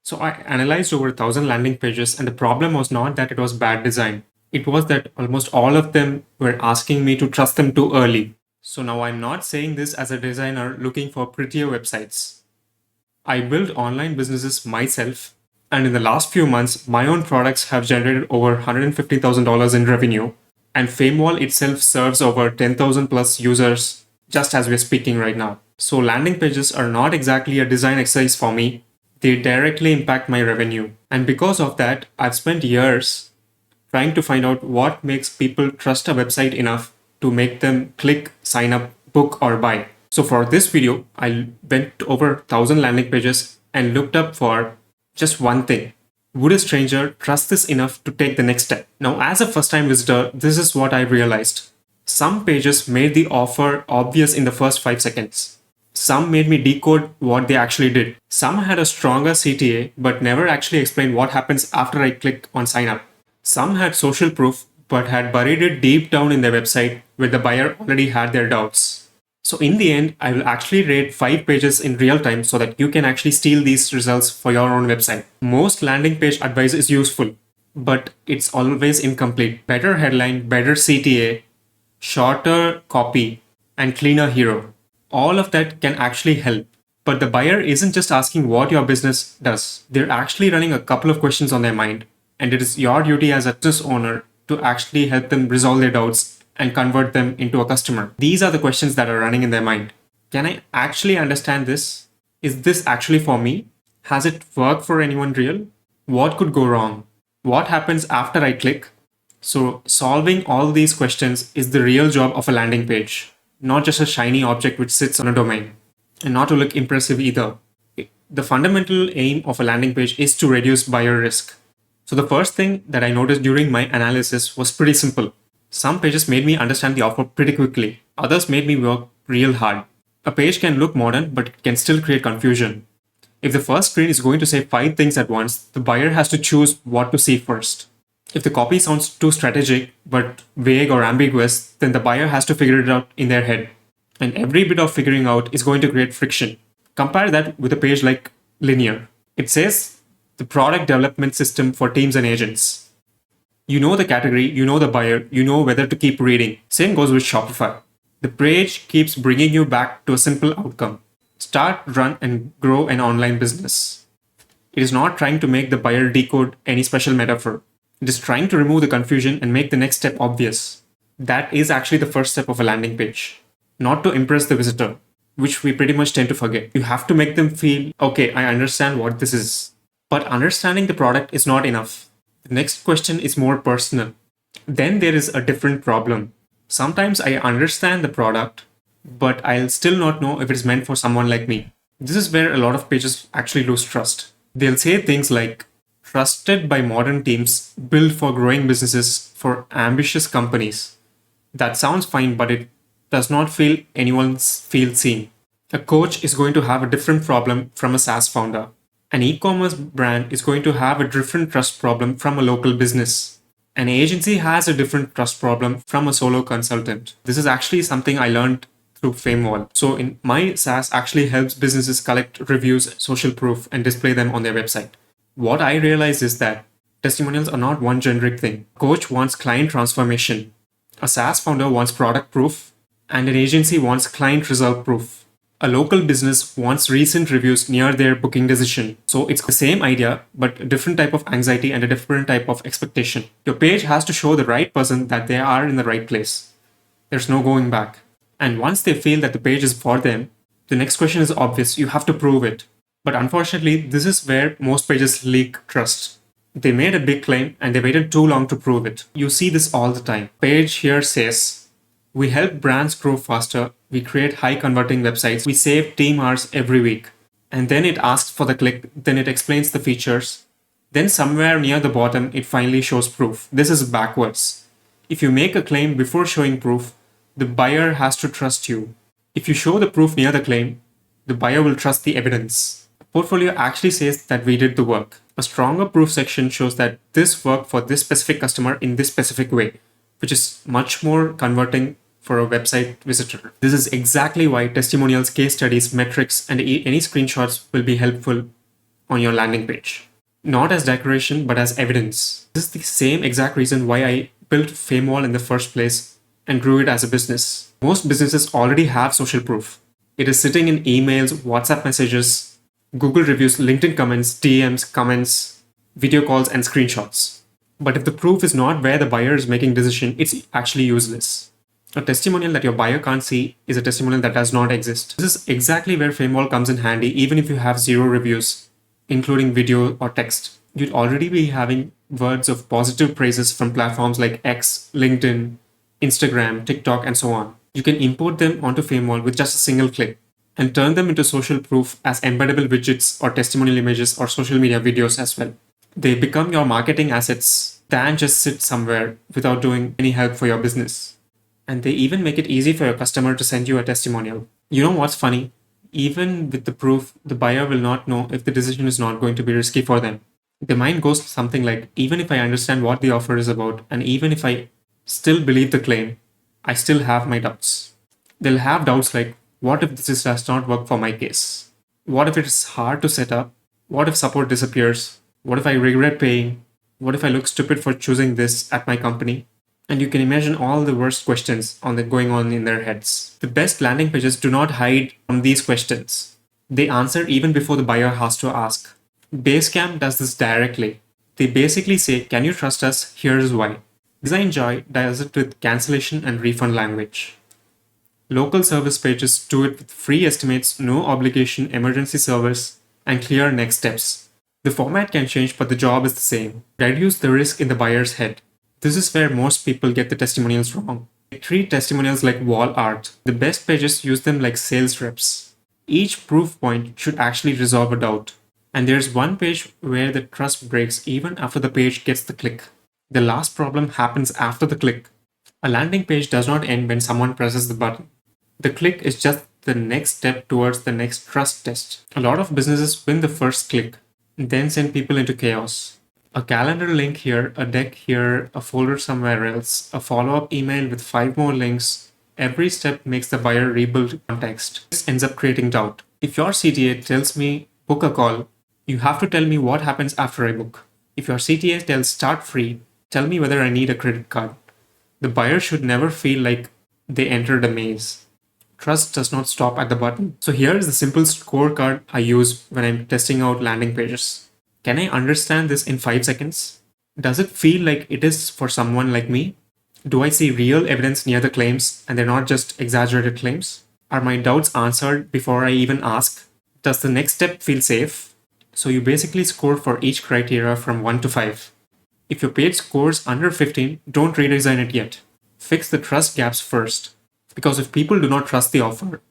So I analyzed over 1,000 landing pages, and the problem was not that it was bad design. It was that almost all of them were asking me to trust them too early. So now I'm not saying this as a designer looking for prettier websites. I built online businesses myself, and in the last few months, my own products have generated over $150,000 in revenue, and Famewall itself serves over 10,000 plus users just as we're speaking right now. So landing pages are not exactly a design exercise for me. They directly impact my revenue. And because of that, I've spent years trying to find out what makes people trust a website enough to make them click, sign up, book, or buy. So for this video, I went over 1,000 landing pages and looked up for just one thing. Would a stranger trust this enough to take the next step? Now, as a first-time visitor, this is what I realized. Some pages made the offer obvious in the first 5 seconds. Some made me decode what they actually did. Some had a stronger CTA but never actually explained what happens after I click on sign up. Some had social proof but had buried it deep down in their website where the buyer already had their doubts. So in the end, I will actually rate 5 pages in real time so that you can actually steal these results for your own website. Most landing page advice is useful, but it's always incomplete. Better headline, better CTA, shorter copy, and cleaner hero. All of that can actually help. But the buyer isn't just asking what your business does. They're actually running a couple of questions on their mind. And it is your duty as a business owner to actually help them resolve their doubts and convert them into a customer. These are the questions that are running in their mind. Can I actually understand this? Is this actually for me? Has it worked for anyone real? What could go wrong? What happens after I click? So solving all these questions is the real job of a landing page. Not just a shiny object which sits on a domain, and not to look impressive either. The fundamental aim of a landing page is to reduce buyer risk. So the first thing that I noticed during my analysis was pretty simple. Some pages made me understand the offer pretty quickly. Others made me work real hard. A page can look modern, but it can still create confusion. If the first screen is going to say 5 things at once, the buyer has to choose what to see first. If the copy sounds too strategic but vague or ambiguous, then the buyer has to figure it out in their head. And every bit of figuring out is going to create friction. Compare that with a page like Linear. It says the product development system for teams and agents. You know the category, you know the buyer, you know whether to keep reading. Same goes with Shopify. The page keeps bringing you back to a simple outcome. Start, run, and grow an online business. It is not trying to make the buyer decode any special metaphor. It is trying to remove the confusion and make the next step obvious. That is actually the first step of a landing page. Not to impress the visitor, which we pretty much tend to forget. You have to make them feel, okay, I understand what this is. But understanding the product is not enough. The next question is more personal. Then there is a different problem. Sometimes I understand the product, but I'll still not know if it's meant for someone like me. This is where a lot of pages actually lose trust. They'll say things like, trusted by modern teams, built for growing businesses, for ambitious companies. That sounds fine, but it does not feel anyone's feel seen. A coach is going to have a different problem from a SaaS founder. An e-commerce brand is going to have a different trust problem from a local business. An agency has a different trust problem from a solo consultant. This is actually something I learned through Famewall. So in my SaaS actually helps businesses collect reviews, social proof, and display them on their website. What I realize is that testimonials are not one generic thing. A coach wants client transformation. A SaaS founder wants product proof, and an agency wants client result proof. A local business wants recent reviews near their booking decision. So it's the same idea, but a different type of anxiety and a different type of expectation. Your page has to show the right person that they are in the right place. There's no going back. And once they feel that the page is for them, the next question is obvious. You have to prove it. But unfortunately, this is where most pages leak trust. They made a big claim and they waited too long to prove it. You see this all the time. Page here says, we help brands grow faster. We create high converting websites. We save team hours every week. And then it asks for the click. Then it explains the features. Then somewhere near the bottom, it finally shows proof. This is backwards. If you make a claim before showing proof, the buyer has to trust you. If you show the proof near the claim, the buyer will trust the evidence. Portfolio actually says that we did the work. A stronger proof section shows that this worked for this specific customer in this specific way, which is much more converting for a website visitor. This is exactly why testimonials, case studies, metrics, and any screenshots will be helpful on your landing page. Not as decoration, but as evidence. This is the same exact reason why I built Famewall in the first place and grew it as a business. Most businesses already have social proof. It is sitting in emails, WhatsApp messages, Google reviews, LinkedIn comments, DMs, comments, video calls, and screenshots. But if the proof is not where the buyer is making decision, it's actually useless. A testimonial that your buyer can't see is a testimonial that does not exist. This is exactly where Famewall comes in handy, even if you have 0 reviews, including video or text. You'd already be having words of positive praises from platforms like X, LinkedIn, Instagram, TikTok, and so on. You can import them onto Famewall with just a single click and turn them into social proof as embeddable widgets or testimonial images or social media videos as well. They become your marketing assets than just sit somewhere without doing any help for your business. And they even make it easy for your customer to send you a testimonial. You know what's funny? Even with the proof, the buyer will not know if the decision is not going to be risky for them. Their mind goes something like, even if I understand what the offer is about, and even if I still believe the claim, I still have my doubts. They'll have doubts like, what if this does not work for my case? What if it's hard to set up? What if support disappears? What if I regret paying? What if I look stupid for choosing this at my company? And you can imagine all the worst questions going on in their heads. The best landing pages do not hide from these questions. They answer even before the buyer has to ask. Basecamp does this directly. They basically say, can you trust us? Here's why. Design Joy does it with cancellation and refund language. Local service pages do it with free estimates, no obligation, emergency service, and clear next steps. The format can change, but the job is the same. Reduce the risk in the buyer's head. This is where most people get the testimonials wrong. They treat testimonials like wall art. The best pages use them like sales reps. Each proof point should actually resolve a doubt. And there's one page where the trust breaks even after the page gets the click. The last problem happens after the click. A landing page does not end when someone presses the button. The click is just the next step towards the next trust test. A lot of businesses win the first click, then send people into chaos. A calendar link here, a deck here, a folder somewhere else, a follow-up email with 5 more links. Every step makes the buyer rebuild context. This ends up creating doubt. If your CTA tells me book a call, you have to tell me what happens after I book. If your CTA tells start free, tell me whether I need a credit card. The buyer should never feel like they entered a maze. Trust does not stop at the button. So here is the simple scorecard I use when I'm testing out landing pages. Can I understand this in 5 seconds? Does it feel like it is for someone like me? Do I see real evidence near the claims and they're not just exaggerated claims? Are my doubts answered before I even ask? Does the next step feel safe? So you basically score for each criteria from 1 to 5. If your page scores under 15, don't redesign it yet. Fix the trust gaps first. Because if people do not trust the offer,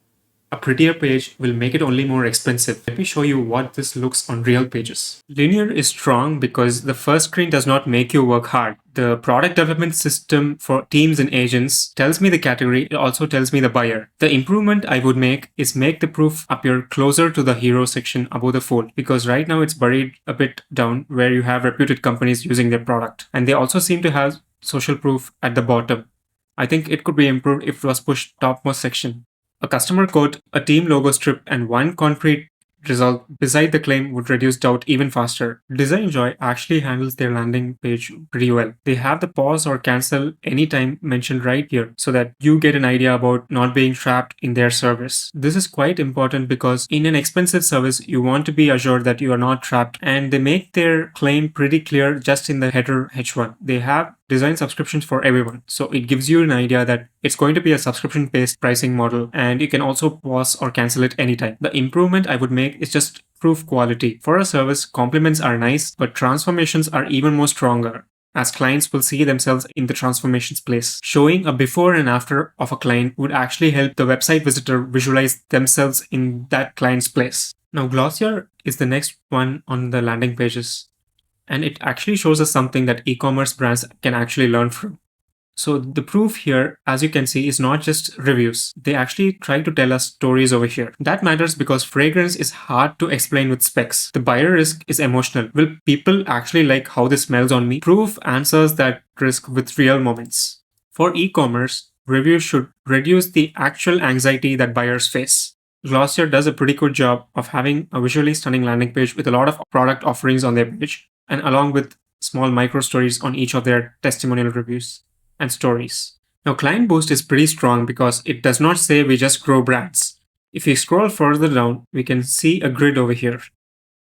a prettier page will make it only more expensive. Let me show you what this looks on real pages. Linear is strong because the first screen does not make you work hard. The product development system for teams and agents tells me the category, it also tells me the buyer. The improvement I would make is make the proof appear closer to the hero section above the fold, because right now it's buried a bit down where you have reputed companies using their product. And they also seem to have social proof at the bottom. I think it could be improved if it was pushed topmost section. A customer quote, a team logo strip, and one concrete result beside the claim would reduce doubt even faster. Design Joy actually handles their landing page pretty well. They have the pause or cancel anytime mentioned right here so that you get an idea about not being trapped in their service. This is quite important because in an expensive service, you want to be assured that you are not trapped, and they make their claim pretty clear just in the header H1. They have design subscriptions for everyone. So it gives you an idea that it's going to be a subscription-based pricing model, and you can also pause or cancel it anytime. The improvement I would make is just proof quality. For a service, compliments are nice, but transformations are even more stronger, as clients will see themselves in the transformations place. Showing a before and after of a client would actually help the website visitor visualize themselves in that client's place. Now, Glossier is the next one on the landing pages, and it actually shows us something that e-commerce brands can actually learn from. So the proof here, as you can see, is not just reviews. They actually try to tell us stories over here. That matters because fragrance is hard to explain with specs. The buyer risk is emotional. Will people actually like how this smells on me? Proof answers that risk with real moments. For e-commerce, reviews should reduce the actual anxiety that buyers face. Glossier does a pretty good job of having a visually stunning landing page with a lot of product offerings on their page, and along with small micro stories on each of their testimonial reviews and stories. Now, Client Boost is pretty strong because it does not say we just grow brands. If we scroll further down, we can see a grid over here.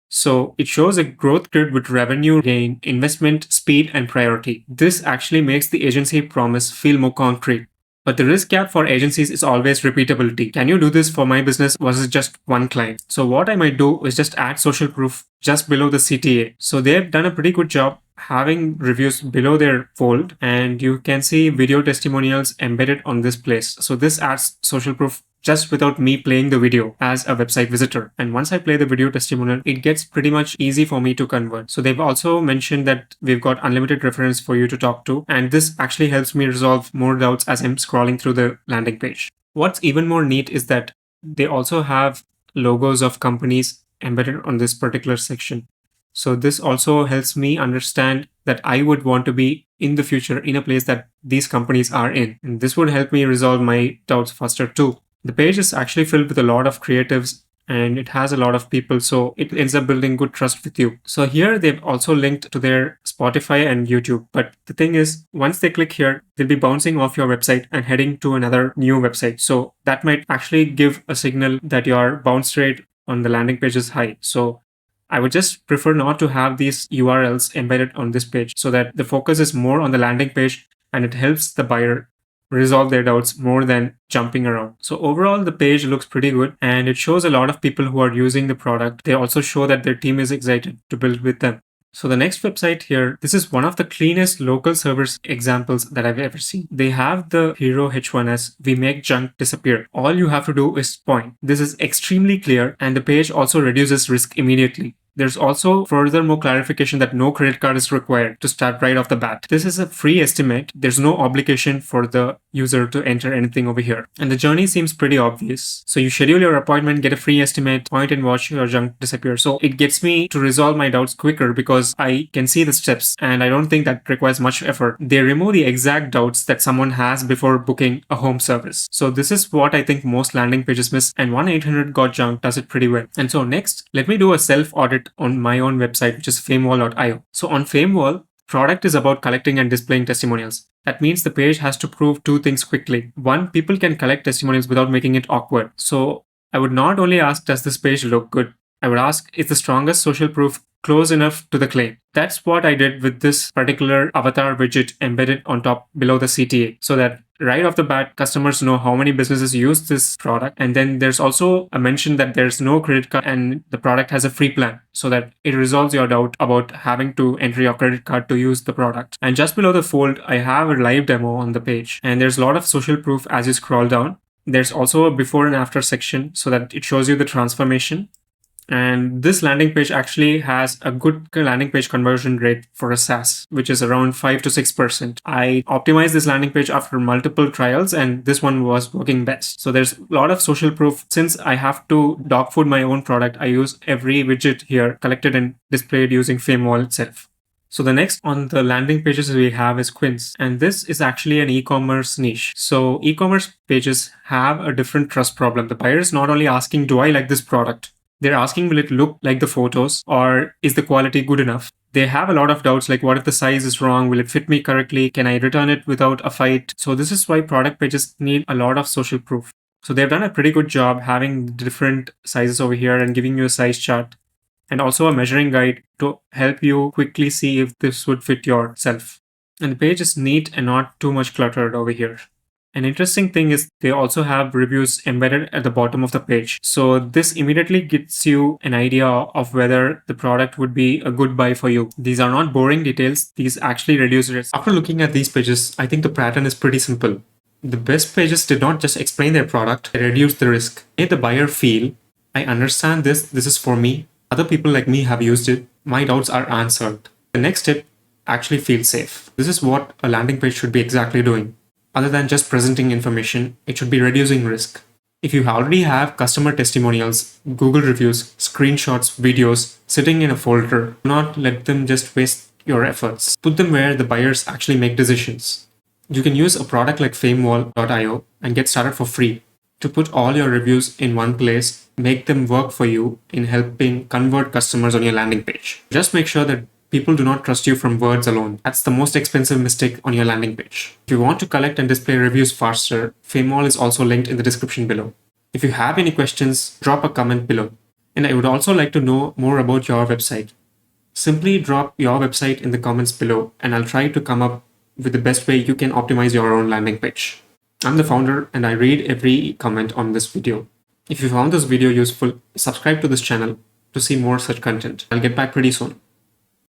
So it shows a growth grid with revenue gain, investment, speed, and priority. This actually makes the agency promise feel more concrete. But the risk gap for agencies is always repeatability. Can you do this for my business versus just one client? So what I might do is just add social proof just below the CTA. So they've done a pretty good job having reviews below their fold, and you can see video testimonials embedded on this place. So this adds social proof just without me playing the video as a website visitor. And once I play the video testimonial, it gets pretty much easy for me to convert. So they've also mentioned that we've got unlimited reference for you to talk to. And this actually helps me resolve more doubts as I'm scrolling through the landing page. What's even more neat is that they also have logos of companies embedded on this particular section. So this also helps me understand that I would want to be in the future in a place that these companies are in. And this would help me resolve my doubts faster too. The page is actually filled with a lot of creatives and it has a lot of people, so it ends up building good trust with you. So here they've also linked to their Spotify and YouTube. But the thing is, once they click here, they'll be bouncing off your website and heading to another new website. So that might actually give a signal that your bounce rate on the landing page is high. So I would just prefer not to have these URLs embedded on this page so that the focus is more on the landing page and it helps the buyer resolve their doubts more than jumping around. So overall, the page looks pretty good and it shows a lot of people who are using the product. They also show that their team is excited to build with them. So the next website here, this is one of the cleanest local servers examples that I've ever seen. They have the hero H1S, we make junk disappear. All you have to do is point. This is extremely clear and the page also reduces risk immediately. There's also furthermore clarification that no credit card is required to start right off the bat. This is a free estimate. There's no obligation for the user to enter anything over here. And the journey seems pretty obvious. So you schedule your appointment, get a free estimate, point and watch your junk disappear. So it gets me to resolve my doubts quicker because I can see the steps and I don't think that requires much effort. They remove the exact doubts that someone has before booking a home service. So this is what I think most landing pages miss, and 1-800-GOT-JUNK does it pretty well. And so next, let me do a self-audit on my own website, which is famewall.io. So on Famewall, product is about collecting and displaying testimonials. That means the page has to prove two things quickly. One, people can collect testimonials without making it awkward. So I would not only ask, does this page look good? I would ask, is the strongest social proof close enough to the claim? That's what I did with this particular avatar widget embedded on top below the CTA, so that right off the bat, customers know how many businesses use this product. And then there's also a mention that there's no credit card and the product has a free plan, so that it resolves your doubt about having to enter your credit card to use the product. And just below the fold, I have a live demo on the page. And there's a lot of social proof as you scroll down. There's also a before and after section so that it shows you the transformation. And this landing page actually has a good landing page conversion rate for a SaaS, which is around 5 to 6%. I optimized this landing page after multiple trials, and this one was working best. So there's a lot of social proof. Since I have to dog food my own product, I use every widget here collected and displayed using Famewall itself. So the next on the landing pages we have is Quince, and this is actually an e-commerce niche. So e-commerce pages have a different trust problem. The buyer is not only asking, do I like this product? They're asking, will it look like the photos, or is the quality good enough? They have a lot of doubts like, what if the size is wrong? Will it fit me correctly? Can I return it without a fight? So this is why product pages need a lot of social proof. So they've done a pretty good job having different sizes over here and giving you a size chart and also a measuring guide to help you quickly see if this would fit yourself. And the page is neat and not too much cluttered over here. An interesting thing is they also have reviews embedded at the bottom of the page. So this immediately gives you an idea of whether the product would be a good buy for you. These are not boring details. These actually reduce risk. After looking at these pages, I think the pattern is pretty simple. The best pages did not just explain their product, they reduced the risk. They made the buyer feel, I understand this is for me. Other people like me have used it. My doubts are answered. The next step, actually feel safe. This is what a landing page should be exactly doing. Other than just presenting information, it should be reducing risk. If you already have customer testimonials, Google reviews, screenshots, videos sitting in a folder, do not let them just waste your efforts. Put them where the buyers actually make decisions. You can use a product like Famewall.io and get started for free. to put all your reviews in one place, make them work for you in helping convert customers on your landing page. Just make sure that people do not trust you from words alone. That's the most expensive mistake on your landing page. If you want to collect and display reviews faster, Famewall is also linked in the description below. If you have any questions, drop a comment below. And I would also like to know more about your website. Simply drop your website in the comments below and I'll try to come up with the best way you can optimize your own landing page. I'm the founder and I read every comment on this video. If you found this video useful, subscribe to this channel to see more such content. I'll get back pretty soon.